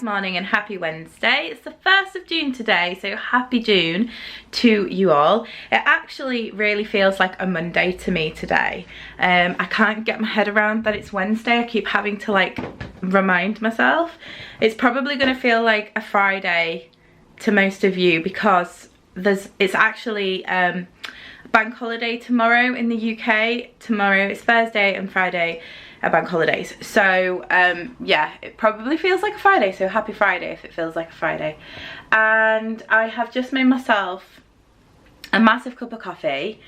morning and happy Wednesday. It's the 1st of June today, so happy June to you all. It actually really feels like a Monday to me today. I can't get my head around that it's Wednesday. I keep having to like remind myself. It's probably going to feel like a Friday to most of you because it's actually bank holiday tomorrow in the UK. Tomorrow it's Thursday and Friday are bank holidays, so yeah, it probably feels like a Friday, so happy Friday if it feels like a Friday. And I have just made myself a massive cup of coffee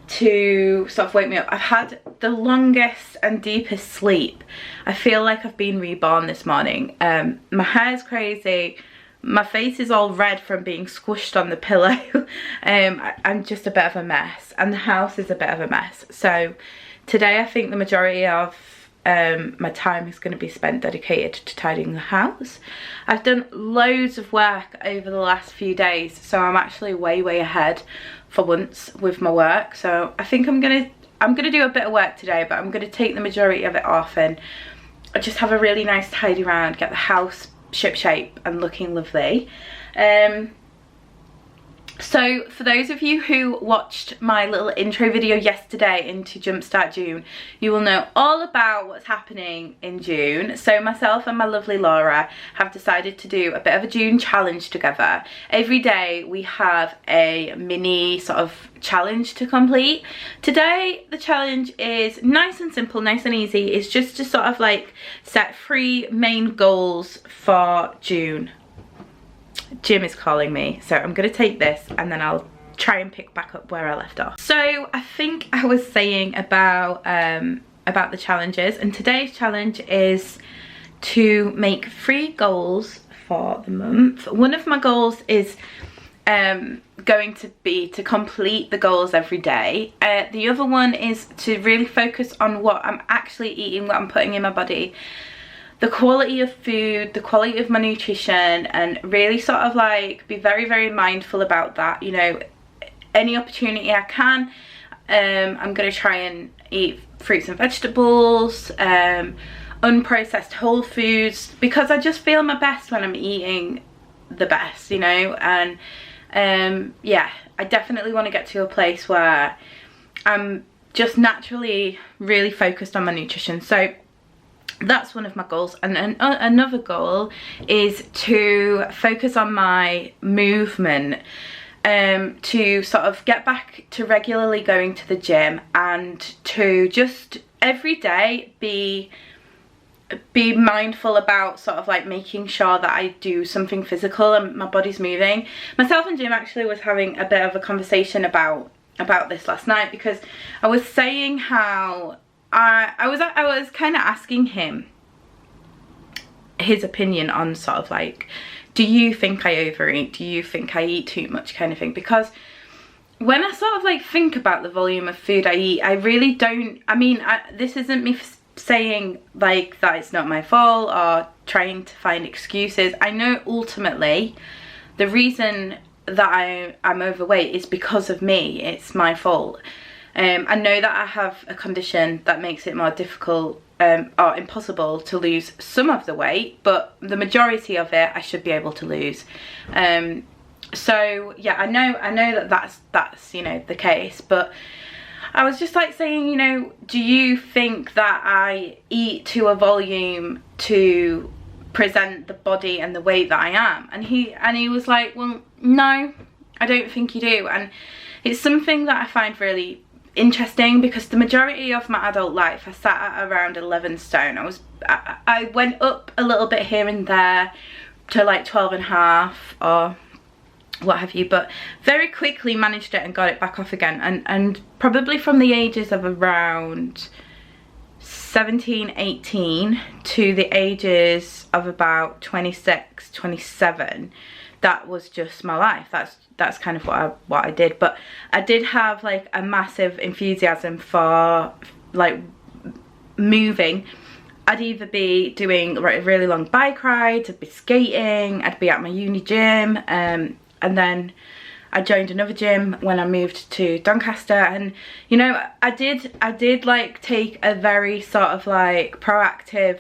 to sort of wake me up. I've had the longest and deepest sleep. I feel like I've been reborn this morning. My hair's crazy, my face is all red from being squished on the pillow. I'm just a bit of a mess, and the house is a bit of a mess. So today I think the majority of my time is going to be spent dedicated to tidying the house. I've done loads of work over the last few days, so I'm actually way ahead for once with my work. So I think I'm gonna do a bit of work today, but I'm gonna take the majority of it off and just have a really nice tidy round, get the house ship shape and looking lovely. So for those of you who watched my little intro video yesterday into Jumpstart June, you will know all about what's happening in June. So myself and my lovely Laura have decided to do a bit of a June challenge together. Every day we have a mini sort of challenge to complete. Today the challenge is nice and simple, nice and easy. It's just to sort of like set 3 main goals for June. Jim is calling me, so I'm gonna take this and then I'll try and pick back up where I left off. So I think I was saying about the challenges, and today's challenge is to make 3 goals for the month. One of my goals is going to be to complete the goals every day. The other one is to really focus on what I'm actually eating, what I'm putting in my body, the quality of food, the quality of my nutrition, and really sort of like be very mindful about that. You know, any opportunity I can, I'm going to try and eat fruits and vegetables, unprocessed whole foods, because I just feel my best when I'm eating the best, you know. And yeah, I definitely want to get to a place where I'm just naturally really focused on my nutrition. So that's one of my goals. And another goal is to focus on my movement, to sort of get back to regularly going to the gym, and to just every day be mindful about sort of like making sure that I do something physical and my body's moving. Myself and Jim actually was having a bit of a conversation about this last night, because I was saying how I was kind of asking him his opinion on sort of like, do you think I overeat? Do you think I eat too much, kind of thing? Because when I sort of like think about the volume of food I eat, I really don't, I mean, this isn't me saying like that it's not my fault or trying to find excuses. I know ultimately the reason that I'm overweight is because of me. It's my fault. I know that I have a condition that makes it more difficult or impossible to lose some of the weight, but the majority of it I should be able to lose. So yeah, I know that that's you know the case, but I was just like saying, you know, do you think that I eat to a volume to present the body and the weight that I am? And he was like, well, no, I don't think you do. And it's something that I find really interesting, because the majority of my adult life I sat at around 11 stone. I went up a little bit here and there to like 12.5 or what have you, but very quickly managed it and got it back off again. And probably from the ages of around 17, 18 to the ages of about 26, 27, that was just my life. That's kind of what I did. But I did have like a massive enthusiasm for like moving. I'd either be doing really long bike rides, I'd be skating, I'd be at my uni gym, and then I joined another gym when I moved to Doncaster. And you know, I did like take a very sort of like proactive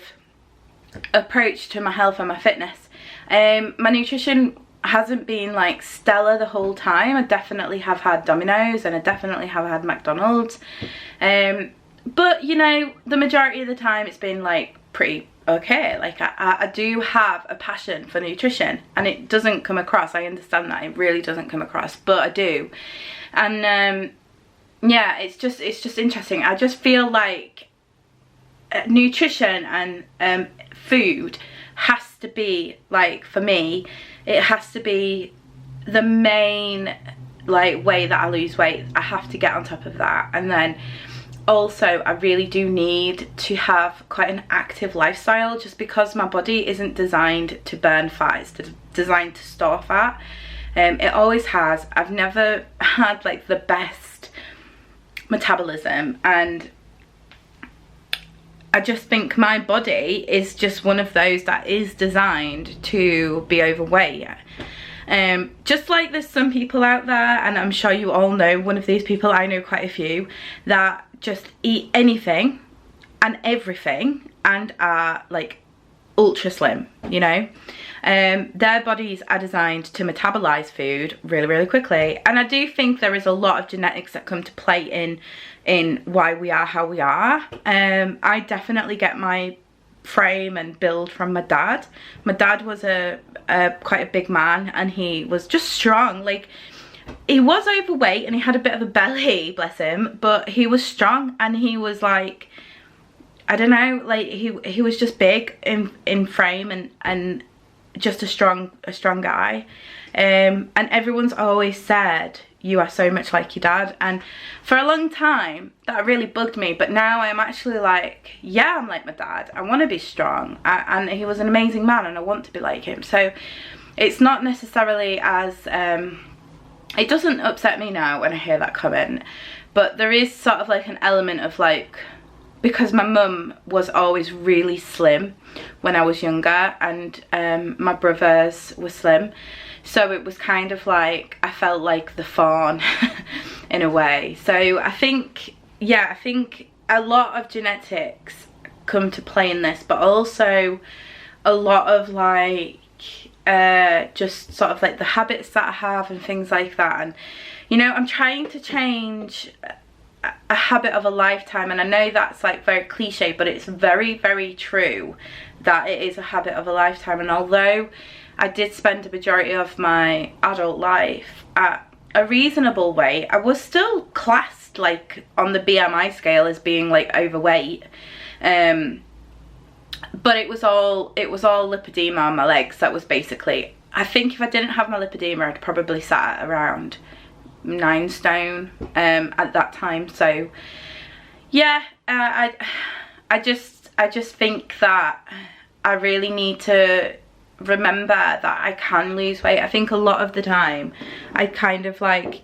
approach to my health and my fitness. My nutrition hasn't been like stellar the whole time. I definitely have had Domino's and I definitely have had McDonald's, but you know, the majority of the time it's been like pretty okay. Like I do have a passion for nutrition, and it doesn't come across, I understand that, it really doesn't come across, but I do. And yeah, it's just interesting. I just feel like nutrition and food has to be, like, for me, it has to be the main like way that I lose weight. I have to get on top of that. And then also I really do need to have quite an active lifestyle, just because my body isn't designed to burn fat, it's designed to store fat. It always has. I've never had like the best metabolism, and I just think my body is just one of those that is designed to be overweight. Just like there's some people out there, and I'm sure you all know one of these people, I know quite a few, that just eat anything and everything and are like ultra slim, you know. Their bodies are designed to metabolize food really, really quickly. And I do think there is a lot of genetics that come to play in why we are how we are. I definitely get my frame and build from my dad. My dad was quite a big man, and he was just strong. Like, he was overweight and he had a bit of a belly, bless him, but he was strong, and he was like, I don't know, like he was just big in frame and just a strong guy. And everyone's always said, you are so much like your dad. And for a long time that really bugged me, but now I'm actually like, yeah, I'm like my dad. I want to be strong, and he was an amazing man, and I want to be like him. So it's not necessarily as it doesn't upset me now when I hear that comment, but there is sort of like an element of like, because my mum was always really slim when I was younger, and my brothers were slim, so it was kind of like I felt like the fawn in a way. So I think, yeah, I think a lot of genetics come to play in this, but also a lot of like just sort of like the habits that I have and things like that. And you know, I'm trying to change a habit of a lifetime, and I know that's like very cliche, but it's very, very true that it is a habit of a lifetime. And although I did spend a majority of my adult life at a reasonable weight, I was still classed like on the BMI scale as being like overweight. But it was all lipedema on my legs. That was basically, I think if I didn't have my lipedema, I'd probably sat at around 9 stone at that time. So yeah, I just think that I really need to remember that I can lose weight. I think a lot of the time I kind of like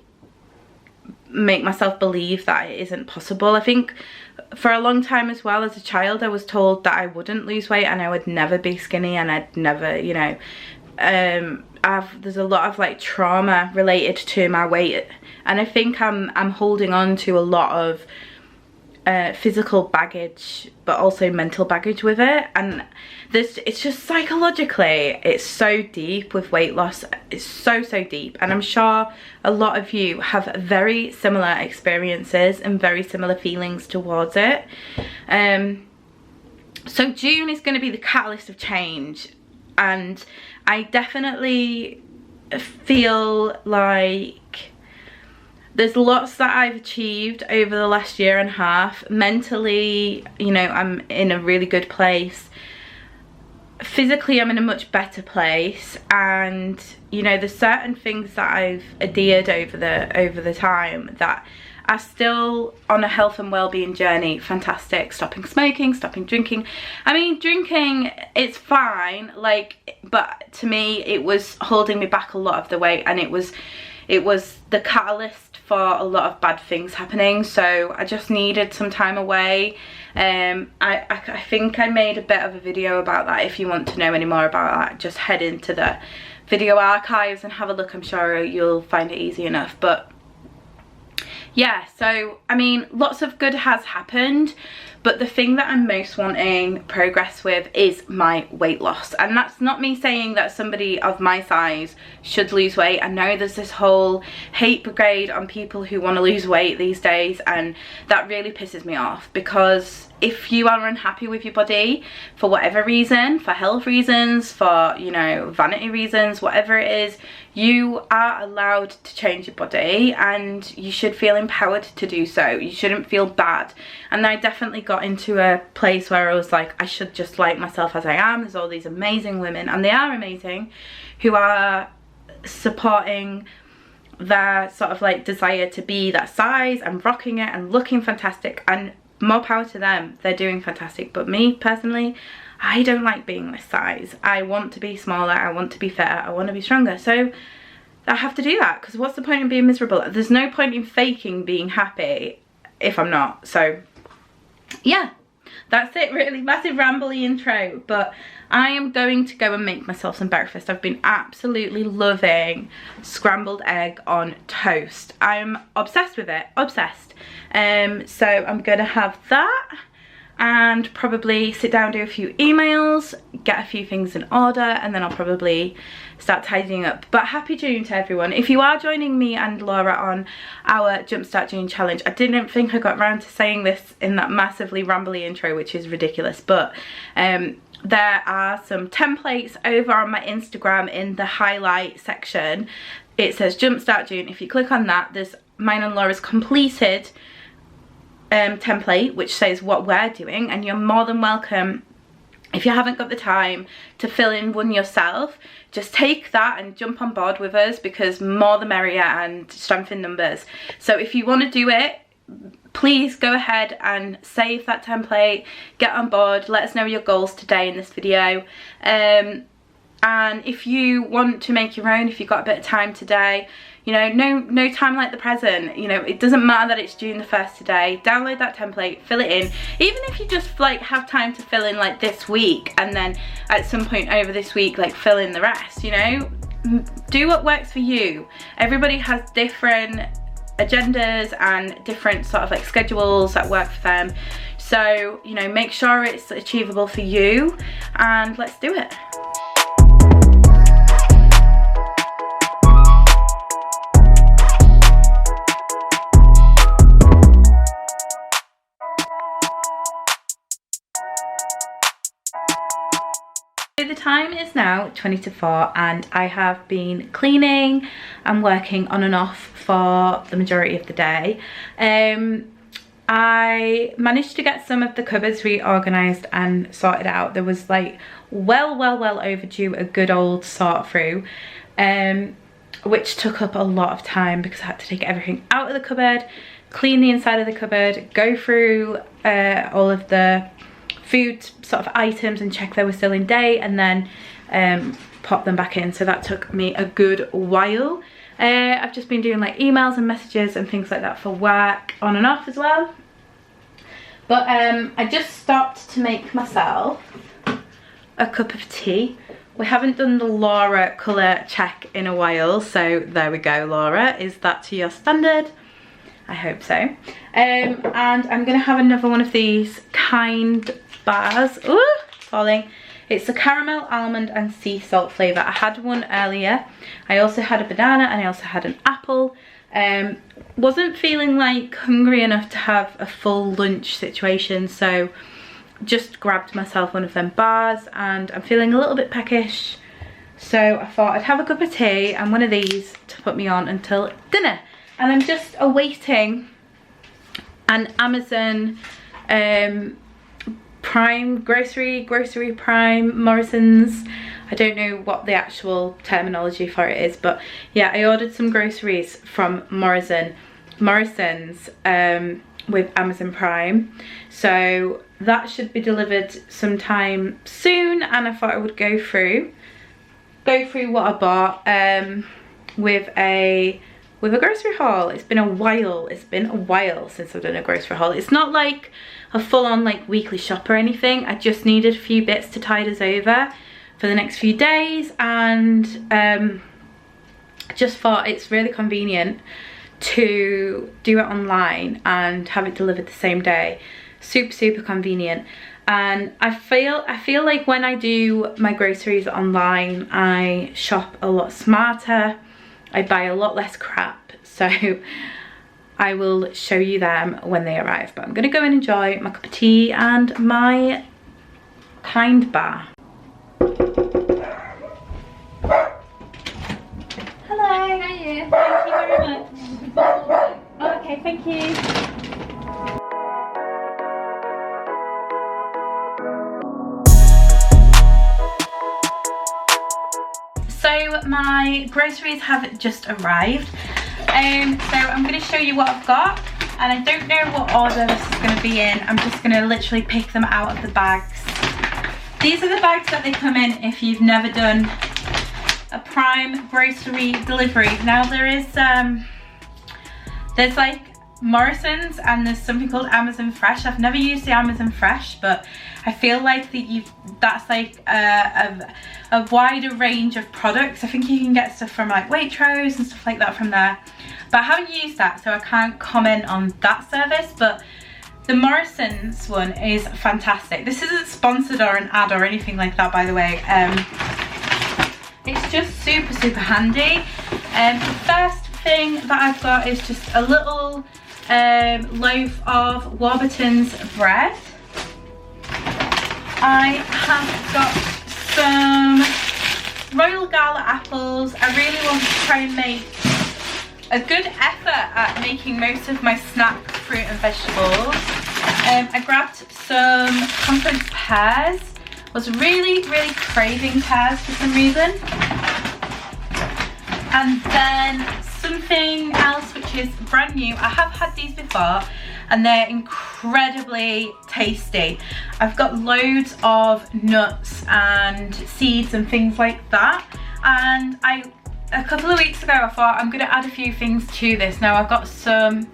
make myself believe that it isn't possible. I think for a long time as well, as a child, I was told that I wouldn't lose weight and I would never be skinny, and I'd never, you know, there's a lot of like trauma related to my weight, and I think I'm holding on to a lot of physical baggage, but also mental baggage with it. And it's just psychologically, it's so deep with weight loss. It's so deep, and I'm sure a lot of you have very similar experiences and very similar feelings towards it. So June is going to be the catalyst of change, and I definitely feel like there's lots that I've achieved over the last year and a half. Mentally, you know, I'm in a really good place. Physically, I'm in a much better place, and you know, there's certain things that I've adhered over the time that are still on a health and well-being journey. Fantastic. Stopping smoking, stopping drinking. I mean, drinking, it's fine, like, but to me it was holding me back a lot of the weight, and it was the catalyst for a lot of bad things happening. So I just needed some time away. I think I made a bit of a video about that. If you want to know any more about that, just head into the video archives and have a look. I'm sure you'll find it easy enough. But yeah, so I mean, lots of good has happened, But the thing that I'm most wanting progress with is my weight loss. And that's not me saying that somebody of my size should lose weight. I know there's this whole hate brigade on people who want to lose weight these days, and that really pisses me off, because if you are unhappy with your body for whatever reason, for health reasons, for, you know, vanity reasons, whatever it is, you are allowed to change your body, and you should feel empowered to do so. You shouldn't feel bad. And I definitely got into a place where I was like, I should just like myself as I am. There's all these amazing women, and they are amazing, who are supporting their sort of like desire to be that size and rocking it and looking fantastic, and more power to them, they're doing fantastic. But me personally, I don't like being this size. I want to be smaller, I want to be fitter, I want to be stronger. So I have to do that, because what's the point in being miserable? There's no point in faking being happy if I'm not. So yeah, that's it really. Massive rambly intro, but I am going to go and make myself some breakfast. I've been absolutely loving scrambled egg on toast. I'm obsessed with it, obsessed. So I'm gonna have that and probably sit down, do a few emails, get a few things in order, and then I'll probably start tidying up. But happy June to everyone. If you are joining me and Laura on our Jumpstart June challenge, I didn't think I got around to saying this in that massively rambly intro, which is ridiculous, but there are some templates over on my Instagram in the highlight section. It says Jumpstart June. If you click on that, there's mine and Laura's completed template which says what we're doing, and you're more than welcome, if you haven't got the time to fill in one yourself, just take that and jump on board with us, because more the merrier, and strength in numbers. So if you want to do it, please go ahead and save that template, get on board, let us know your goals today in this video. And if you want to make your own, if you've got a bit of time today, you know, no time like the present. You know, it doesn't matter that it's June the 1st today. Download that template, fill it in. Even if you just like have time to fill in like this week, and then at some point over this week like fill in the rest, you know, do what works for you. Everybody has different agendas and different sort of like schedules that work for them. So, you know, make sure it's achievable for you, and let's do it. The time is now 20 to 4, and I have been cleaning and working on and off for the majority of the day. I managed to get some of the cupboards reorganised and sorted out. There was like well overdue a good old sort through, which took up a lot of time, because I had to take everything out of the cupboard, clean the inside of the cupboard, go through all of the food sort of items and check they were still in date, and then pop them back in. So that took me a good while. I've just been doing like emails and messages and things like that for work on and off as well. But I just stopped to make myself a cup of tea. We haven't done the Laura colour check in a while, so there we go. Laura, is that to your standard? I hope so. And I'm gonna have another one of these Kind bars. Ooh, falling. It's the caramel, almond and sea salt flavour. I had one earlier. I also had a banana, and I also had an apple. Wasn't feeling like hungry enough to have a full lunch situation, so just grabbed myself one of them bars, and I'm feeling a little bit peckish, so I thought I'd have a cup of tea and one of these to put me on until dinner. And I'm just awaiting an Amazon Prime, grocery Prime, Morrison's. I don't know what the actual terminology for it is, but yeah, I ordered some groceries from Morrison's with Amazon Prime. So that should be delivered sometime soon, and I thought I would go through what I bought with a grocery haul. It's been a while since I've done a grocery haul. It's not like a full-on like weekly shop or anything. I just needed a few bits to tide us over for the next few days, and just thought it's really convenient to do it online and have it delivered the same day. super convenient. And I feel like when I do my groceries online, I shop a lot smarter, I buy a lot less crap. So I will show you them when they arrive, but I'm gonna go and enjoy my cup of tea and my Kind bar. Hello. Hiya. Thank you very much. Oh, okay, thank you. So my groceries have just arrived. So I'm going to show you what I've got, and I don't know what order this is going to be in. I'm just going to literally pick them out of the bags. These are the bags that they come in if you've never done a Prime grocery delivery. Now there's like Morrison's and there's something called Amazon Fresh. I've never used the Amazon Fresh, but I feel like that's like a wider range of products. I think you can get stuff from like Waitrose and stuff like that from there, but I haven't used that, so I can't comment on that service. But the Morrison's one is fantastic. This isn't sponsored or an ad or anything like that, by the way. It's just super handy. The first thing that I've got is just a little loaf of Warburton's bread. I have got some Royal Gala apples. I really want to try and make a good effort at making most of my snack fruit and vegetables. I grabbed some conference pears. Was really craving pears for some reason. And then something else which is brand new. I have had these before and they're incredibly tasty. I've got loads of nuts and seeds and things like that, and a couple of weeks ago I thought I'm gonna add a few things to this. Now I've got some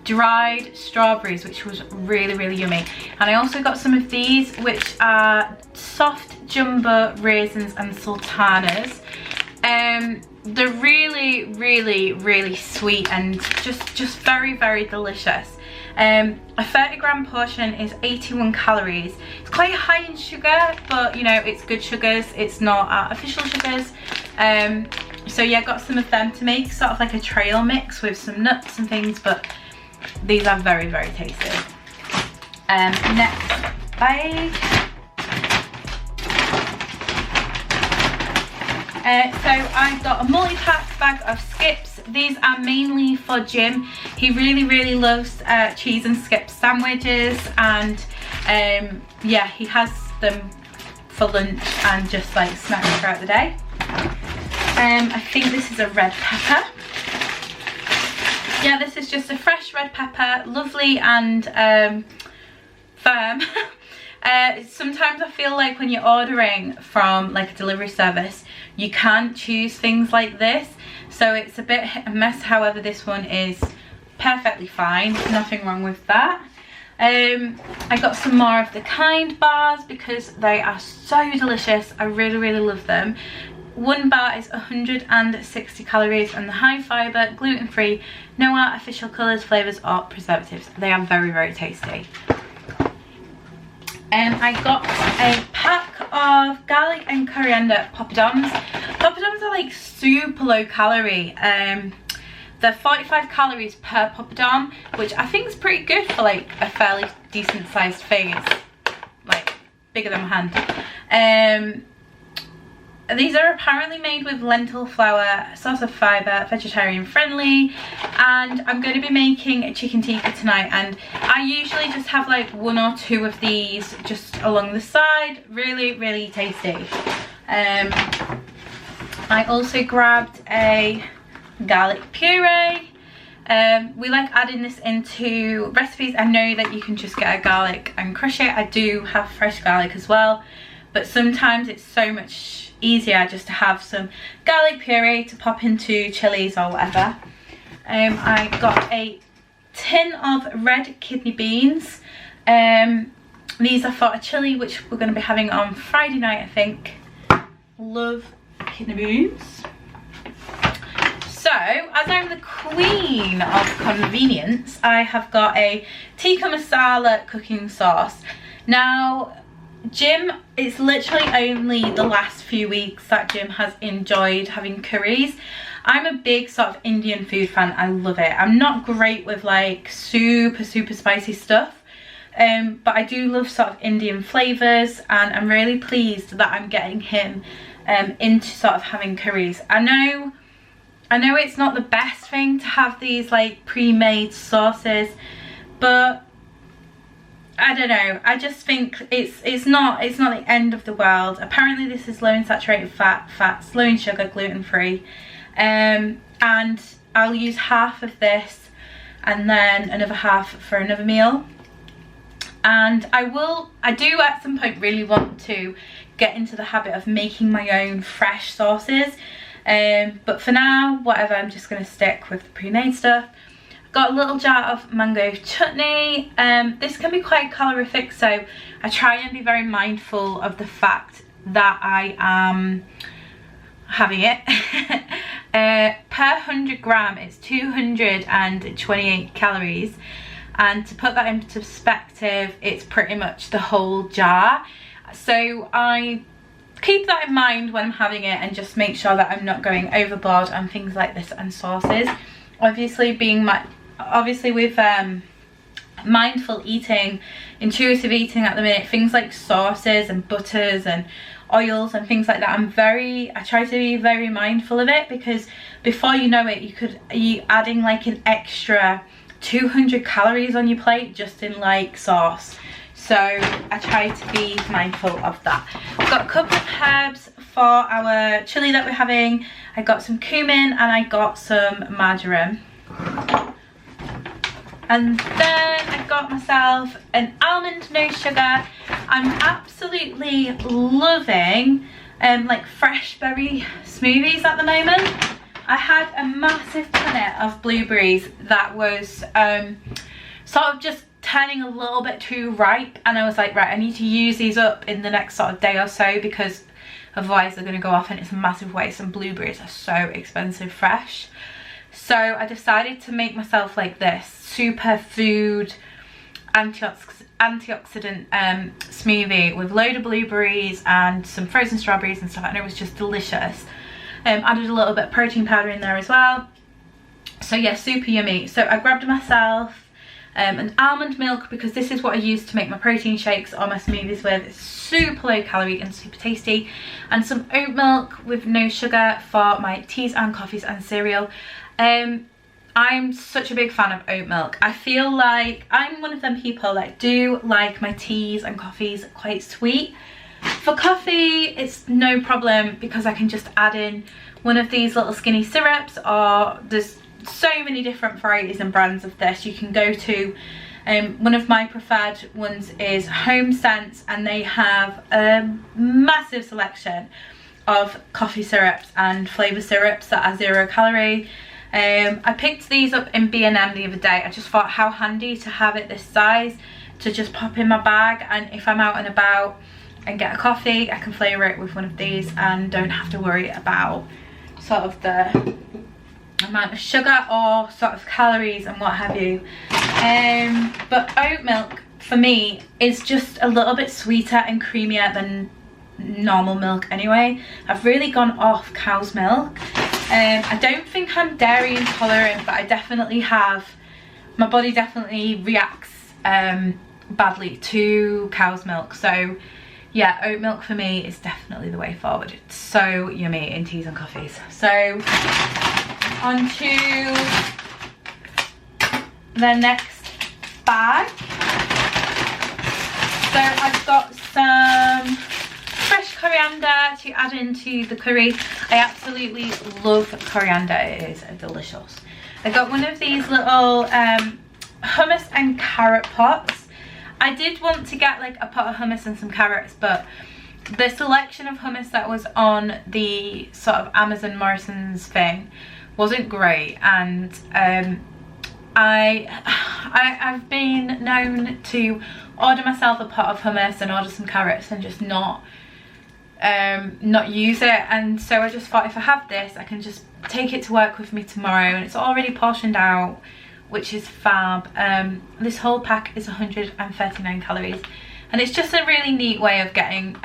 dried strawberries, which was really yummy, and I also got some of these, which are soft jumbo raisins and sultanas. They're really sweet and just very delicious. A 30-gram portion is 81 calories. It's quite high in sugar, but you know, it's good sugars, it's not artificial sugars. So yeah, got some of them to make sort of like a trail mix with some nuts and things, but these are very tasty. Next bag. So I've got a multi-pack bag of skips. These are mainly for Jim. He really loves cheese and skip sandwiches, and yeah, he has them for lunch and just like snacks throughout the day. I think this is a red pepper. Yeah, this is just a fresh red pepper, lovely and firm. Sometimes I feel like when you're ordering from like a delivery service, you can't choose things like this, so it's a bit hit and miss. However, this one is perfectly fine, nothing wrong with that. I got some more of the Kind bars because they are so delicious. I really love them. One bar is 160 calories and the high fibre, gluten-free, no artificial colours, flavours or preservatives. They are very tasty. I got a pack of garlic and coriander poppadoms. Poppadoms are like super low calorie. They're 45 calories per poppadom, which I think is pretty good for like a fairly decent sized thing. It's like bigger than my hand. These are apparently made with lentil flour, source of fibre, vegetarian friendly, and I'm going to be making a chicken tikka tonight, and I usually just have like one or two of these just along the side. Really tasty. I also grabbed a garlic puree. We like adding this into recipes. I know that you can just get a garlic and crush it. I do have fresh garlic as well, but sometimes it's so much easier just to have some garlic puree to pop into chilies or whatever. I got a tin of red kidney beans. These are for a chili which we're going to be having on Friday night, I think. Love kidney beans. So So, as I'm the queen of convenience, I have got a tikka masala cooking sauce. Now, Jim, it's literally only the last few weeks that Jim has enjoyed having curries. I'm a big sort of Indian food fan. I love it. I'm not great with like super spicy stuff. But I do love sort of Indian flavours, and I'm really pleased that I'm getting him into sort of having curries. I know it's not the best thing to have these like pre-made sauces, but I don't know, I just think it's not the end of the world. Apparently this is low in saturated fats, low in sugar, gluten-free, and I'll use half of this and then another half for another meal. And I do at some point really want to get into the habit of making my own fresh sauces, but for now, whatever, I'm just going to stick with the pre-made stuff. Got a little jar of mango chutney. This can be quite calorific, so I try and be very mindful of the fact that I am having it. Per 100 gram it's 228 calories, and to put that into perspective, it's pretty much the whole jar. So I keep that in mind when I'm having it, and just make sure that I'm not going overboard on things like this and sauces. Obviously with mindful eating, intuitive eating at the minute, things like sauces and butters and oils and things like that, I try to be very mindful of it, because before you know it, you could be adding like an extra 200 calories on your plate just in like sauce. So I try to be mindful of that. I've got a couple of herbs for our chili that we're having. I got some cumin and I got some marjoram. And then I got myself an almond no sugar. I'm absolutely loving like fresh berry smoothies at the moment. I had a massive punnet of blueberries that was sort of just turning a little bit too ripe, and I was like, right, I need to use these up in the next sort of day or so, because otherwise they're going to go off and it's a massive waste, and blueberries are so expensive fresh. So I decided to make myself like this superfood antioxidant smoothie with a load of blueberries and some frozen strawberries and stuff, and it was just delicious. Added a little bit of protein powder in there as well. So yeah, super yummy. So I grabbed myself an almond milk, because this is what I use to make my protein shakes or my smoothies with. It's super low calorie and super tasty. And some oat milk with no sugar for my teas and coffees and cereal. I'm such a big fan of oat milk. I feel like I'm one of them people that do like my teas and coffees quite sweet. For coffee, it's no problem, because I can just add in one of these little skinny syrups, or there's so many different varieties and brands of this. You can go to one of my preferred ones is Home Sense, and they have a massive selection of coffee syrups and flavour syrups that are 0 calorie. I picked these up in B&M the other day. I just thought how handy to have it this size to just pop in my bag, and if I'm out and about and get a coffee, I can flavour it with one of these and don't have to worry about sort of the amount of sugar or sort of calories and what have you. But oat milk for me is just a little bit sweeter and creamier than normal milk anyway. I've really gone off cow's milk. I don't think I'm dairy intolerant, but I definitely have, my body definitely reacts badly to cow's milk. So yeah, oat milk for me is definitely the way forward. It's so yummy in teas and coffees. So on to the next bag. So I've got some fresh coriander to add into the curry. I absolutely love coriander, it is delicious. I got one of these little hummus and carrot pots. I did want to get like a pot of hummus and some carrots, but the selection of hummus that was on the sort of Amazon Morrison's thing wasn't great, and I've been known to order myself a pot of hummus and order some carrots and just not not use it, and so I just thought if I have this I can just take it to work with me tomorrow, and it's already portioned out, which is fab. This whole pack is 139 calories, and it's just a really neat way of getting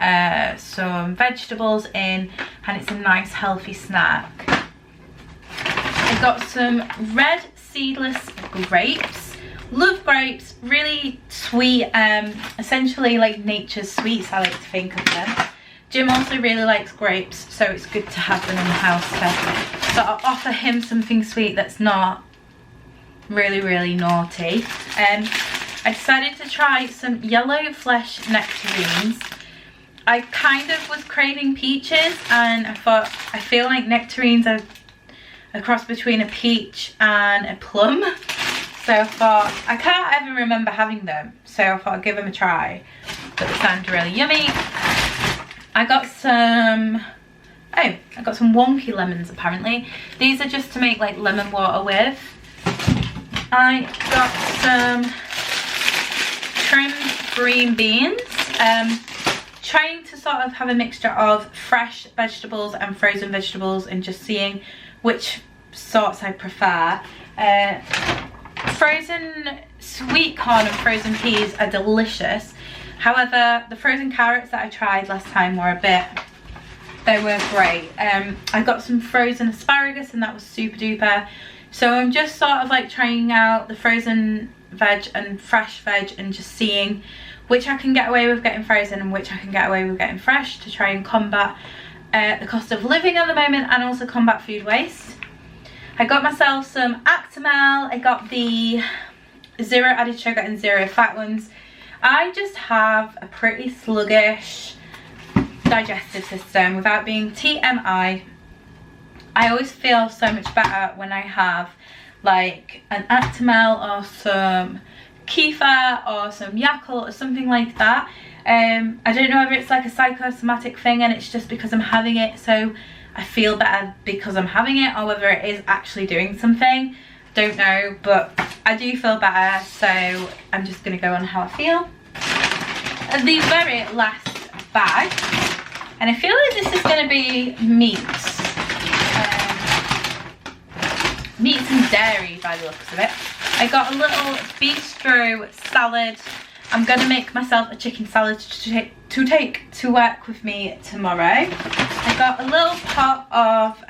some vegetables in, and it's a nice healthy snack. I got some red seedless grapes. Love grapes, really sweet, essentially like nature's sweets, I like to think of them. Jim also really likes grapes, so it's good to have them in the house to sort of offer him something sweet that's not really naughty. I decided to try some yellow flesh nectarines. I kind of was craving peaches, and I thought, I feel like nectarines are a cross between a peach and a plum. So I thought, I can't ever remember having them, so I thought I'd give them a try. But they sound really yummy. I got some wonky lemons apparently. These are just to make like lemon water with. I got some trimmed green beans. Trying to sort of have a mixture of fresh vegetables and frozen vegetables, and just seeing which sorts I prefer. Frozen sweet corn and frozen peas are delicious. However, the frozen carrots that I tried last time they were great. I got some frozen asparagus, and that was super duper. So I'm just sort of like trying out the frozen veg and fresh veg, and just seeing which I can get away with getting frozen and which I can get away with getting fresh, to try and combat the cost of living at the moment, and also combat food waste. I got myself some Actimel. I got the 0 added sugar and 0 fat ones. I just have a pretty sluggish digestive system, without being TMI. I always feel so much better when I have like an Actimel or some kefir or some Yakult or something like that. I don't know whether it's like a psychosomatic thing and it's just because I'm having it, so I feel better because I'm having it, or whether it is actually doing something. Don't know, but I do feel better, so I'm just gonna go on how I feel. And the very last bag, and I feel like this is gonna be meats. Meats and dairy by the looks of it. I got a little bistro salad. I'm gonna make myself a chicken salad to take to work with me tomorrow. I got a little pot of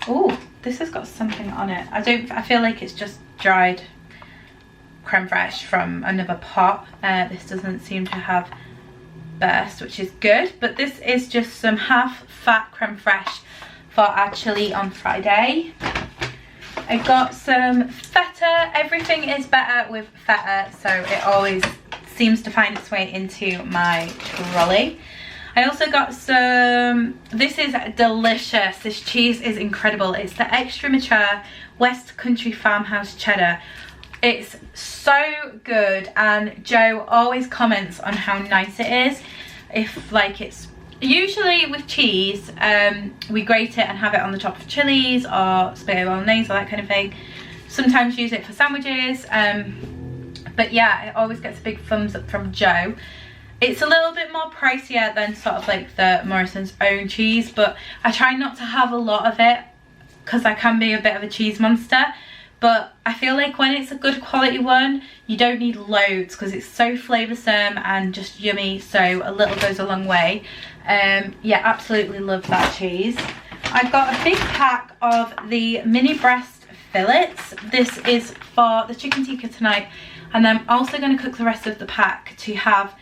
oh, this has got something on it. I feel like it's just dried creme fraiche from another pot. This doesn't seem to have burst, which is good, but this is just some half fat creme fraiche for our chili on Friday. I got some feta. Everything is better with feta, so it always seems to find its way into my trolley. I also got some, this is delicious, this cheese is incredible. It's the extra mature West Country Farmhouse cheddar. It's so good, and Joe always comments on how nice it is. If like it's, usually with cheese, we grate it and have it on the top of chilies or spaghetti bolognese or that kind of thing. Sometimes use it for sandwiches, but yeah, it always gets a big thumbs up from Joe. It's a little bit more pricier than sort of like the Morrison's own cheese, but I try not to have a lot of it because I can be a bit of a cheese monster. But I feel like when it's a good quality one, you don't need loads because it's so flavoursome and just yummy, so a little goes a long way. Yeah, absolutely love that cheese. I got a big pack of the mini breast fillets. This is for the chicken tikka tonight, and I'm also going to cook the rest of the pack to have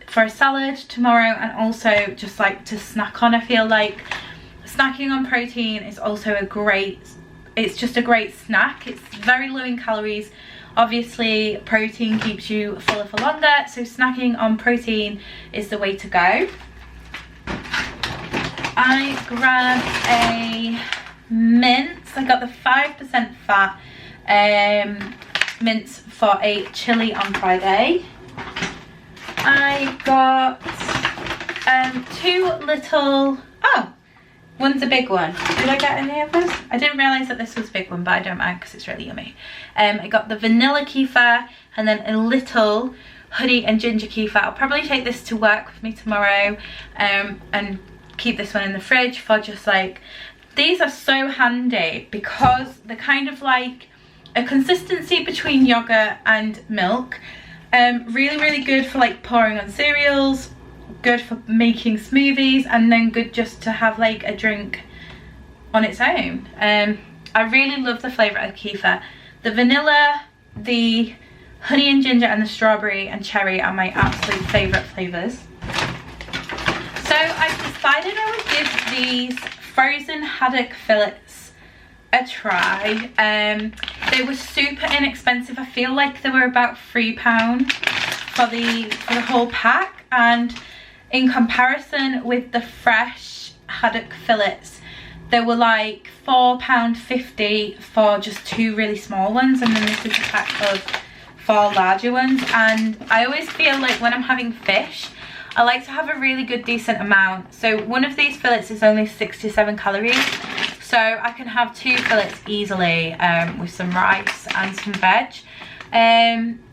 for a salad tomorrow, and also just like to snack on. I feel like snacking on protein is also a great, it's just a great snack. It's very low in calories. Obviously protein keeps you fuller for longer, so snacking on protein is the way to go. I grabbed a mince. I got the 5% fat mince for a chili on Friday. I got two little, oh, one's a big one. Did I get any of this? I didn't realise that this was a big one, but I don't mind because it's really yummy. I got the vanilla kefir and then a little honey and ginger kefir. I'll probably take this to work with me tomorrow, and keep this one in the fridge for just like, these are so handy because they're kind of like a consistency between yogurt and milk. Really good for like pouring on cereals, good for making smoothies, and then good just to have like a drink on its own. I really love the flavour of kefir. The vanilla, the honey and ginger, and the strawberry and cherry are my absolute favourite flavours. So I decided I would give these frozen haddock fillets a try. They were super inexpensive. I feel like they were about £3 for the whole pack, and in comparison with the fresh haddock fillets, they were like £4.50 for just 2 really small ones, and then this is a pack of 4 larger ones. And I always feel like when I'm having fish, I like to have a really good decent amount. So one of these fillets is only 67 calories, so I can have 2 fillets easily, with some rice and some veg.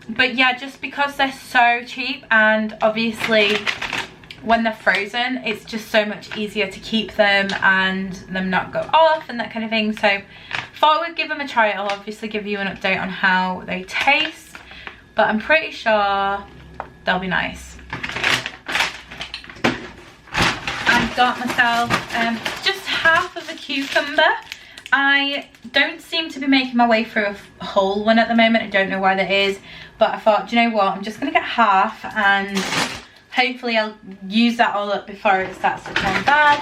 But yeah, just because they're so cheap, and obviously when they're frozen it's just so much easier to keep them and them not go off and that kind of thing. So thought I would give them a try. I'll obviously give you an update on how they taste, but I'm pretty sure they'll be nice. I've got myself just half of a cucumber. I don't seem to be making my way through a whole one at the moment. I don't know why that is, but I thought, do you know what, I'm just going to get half, and hopefully I'll use that all up before it starts to turn bad.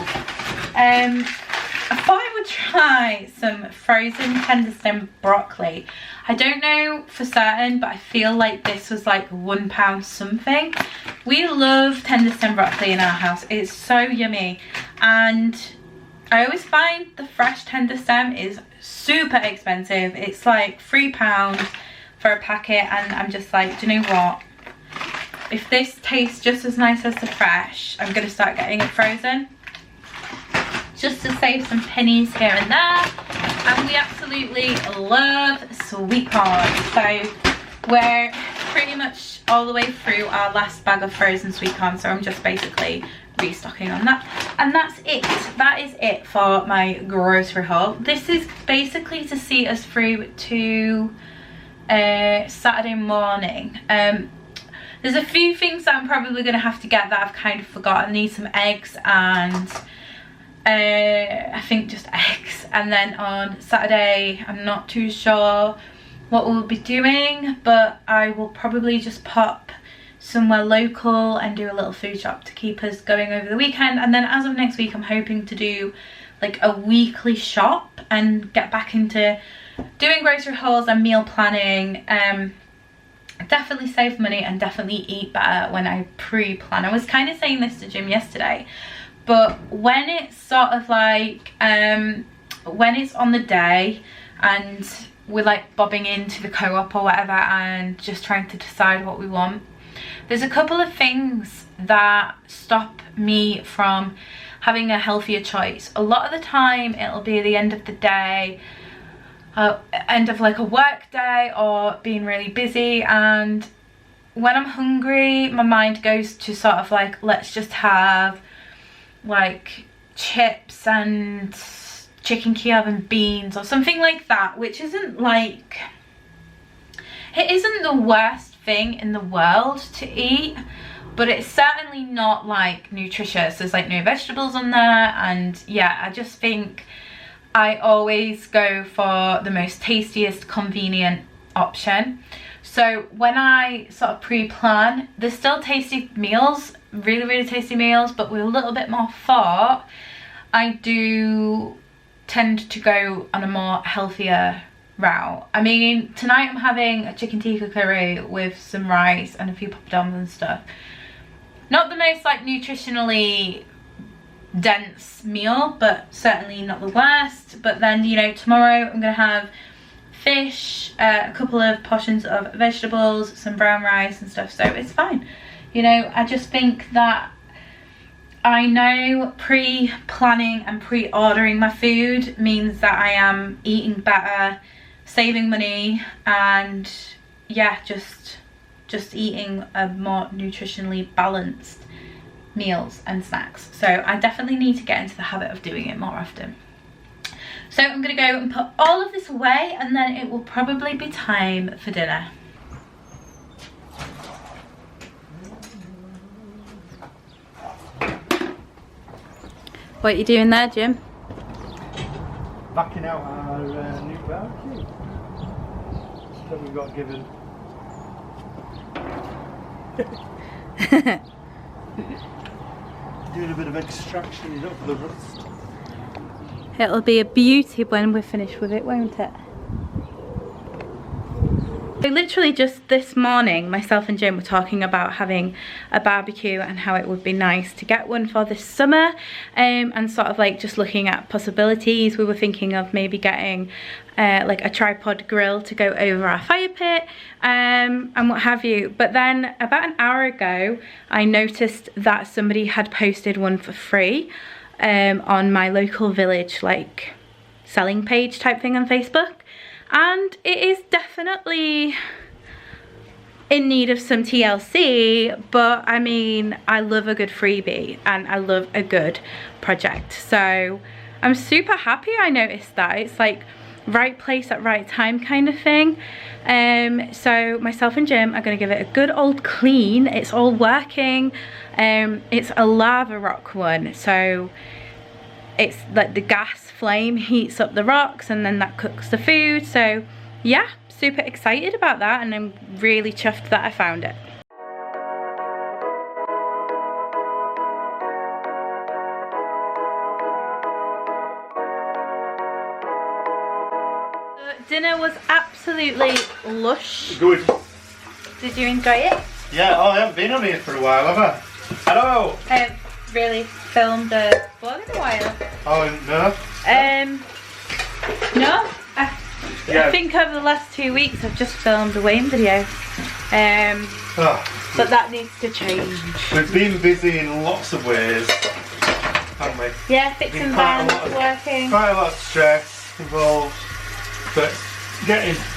I thought I would try some frozen tender stem broccoli. I don't know for certain, but I feel like this was like £1 something. We love tender stem broccoli in our house. It's so yummy, and I always find the fresh tender stem is super expensive. It's like £3 for a packet, and I'm just like, do you know what? If this tastes just as nice as the fresh, I'm going to start getting it frozen, just to save some pennies here and there. And we absolutely love sweet corn, so we're pretty much all the way through our last bag of frozen sweet corn, so I'm just basically restocking on that. And that's it. That is it for my grocery haul. This is basically to see us through to Saturday morning. There's a few things that I'm probably going to have to get that I've kind of forgotten. I need some eggs, and I think just eggs. And then on Saturday, I'm not too sure what we'll be doing, but I will probably just pop somewhere local and do a little food shop to keep us going over the weekend. And then as of next week, I'm hoping to do like a weekly shop and get back into doing grocery hauls and meal planning. Definitely save money and definitely eat better when I pre-plan. I was kind of saying this to Jim yesterday, but when it's sort of like when it's on the day and we're like bobbing into the co-op or whatever and just trying to decide what we want, there's a couple of things that stop me from having a healthier choice. A lot of the time it'll be the end of the day, end of like a work day or being really busy, and when I'm hungry my mind goes to sort of like, let's just have like chips and chicken Kiev and beans or something like that, which isn't like, it isn't the worst thing in the world to eat, but it's certainly not like nutritious. There's like no vegetables on there, and yeah, I just think I always go for the most tastiest convenient option. So when I sort of pre-plan, there's still tasty meals, really tasty meals, but with a little bit more thought, I do tend to go on a more healthier route. I mean, tonight I'm having a chicken tikka curry with some rice and a few poppadoms and stuff. Not the most like nutritionally dense meal, but certainly not the worst. But then, you know, tomorrow I'm gonna have fish, a couple of portions of vegetables, some brown rice and stuff, so it's fine. You know, I just think that I know pre-planning and pre-ordering my food means that I am eating better, saving money, and yeah, just just eating a more nutritionally balanced meals and snacks. So I definitely need to get into the habit of doing it more often. So I'm gonna go and put all of this away, and then it will probably be time for dinner. What are you doing there, Jim? Backing out our new barbecue that we got given. Doing a bit of extraction up the rust. It'll be a beauty when we're finished with it, won't it? So literally just this morning, myself and Jim were talking about having a barbecue and how it would be nice to get one for this summer, and sort of like just looking at possibilities. We were thinking of maybe getting like a tripod grill to go over our fire pit, and what have you. But then about an hour ago, I noticed that somebody had posted one for free on my local village like selling page type thing on Facebook. And it is definitely in need of some TLC, but I mean, I love a good freebie and I love a good project. So I'm super happy I noticed that. It's like right place at right time kind of thing. So myself and Jim are gonna give it a good old clean. It's all working. It's a lava rock one, so it's like the gas flame heats up the rocks and then that cooks the food. So yeah, super excited about that, and I'm really chuffed that I found it. Dinner was absolutely lush. Good. Did you enjoy it? Yeah, oh, I haven't been on here for a while, have I? Hello! I haven't really filmed a vlog in a while. Oh, no? No. I think over the last 2 weeks I've just filmed a weighing video. But that needs to change. We've been busy in lots of ways, haven't we? Yeah, fixing vans, working. Quite a lot of stress involved, but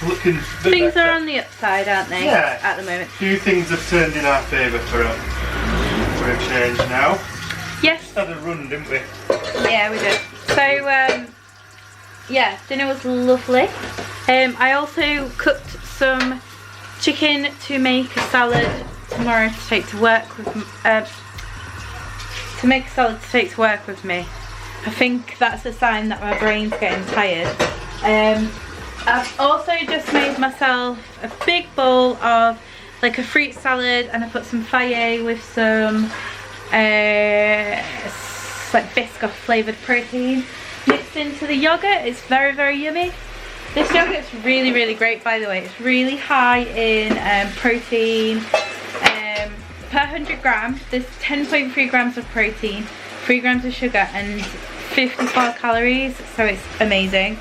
looking a bit Things better. are on the upside, aren't they? Yeah. At the moment. A few things have turned in our favour for a change now. Yes. Had a run, didn't we? Yeah, we did. So, yeah, dinner was lovely. I also cooked some chicken to make a salad tomorrow to take to work with me. I think that's a sign that my brain's getting tired. I've also just made myself a big bowl of like a fruit salad, and I put some faye with some like Biscoff flavoured protein mixed into the yogurt. It's very, very yummy. This yogurt's really, really great, by the way. It's really high in protein. Per 100 grams, there's 10.3 grams of protein, 3 grams of sugar, and 54 calories, so it's amazing.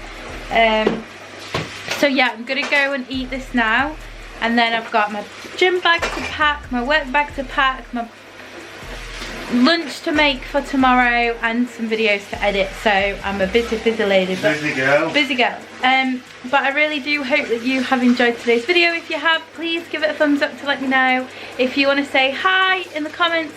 So yeah, I'm gonna go and eat this now, and then I've got my gym bag to pack, my work bag to pack, my lunch to make for tomorrow, and some videos to edit. So I'm a busy lady. Busy girl. Busy girl. But I really do hope that you have enjoyed today's video. If you have, please give it a thumbs up to let me know. If you want to say hi in the comments,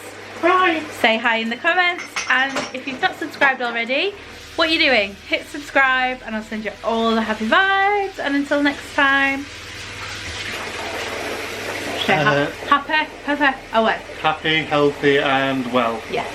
say hi in the comments. And if you've not subscribed already, what are you doing? Hit subscribe, and I'll send you all the happy vibes. And until next time, happy, away. Happy, healthy and well. Yeah.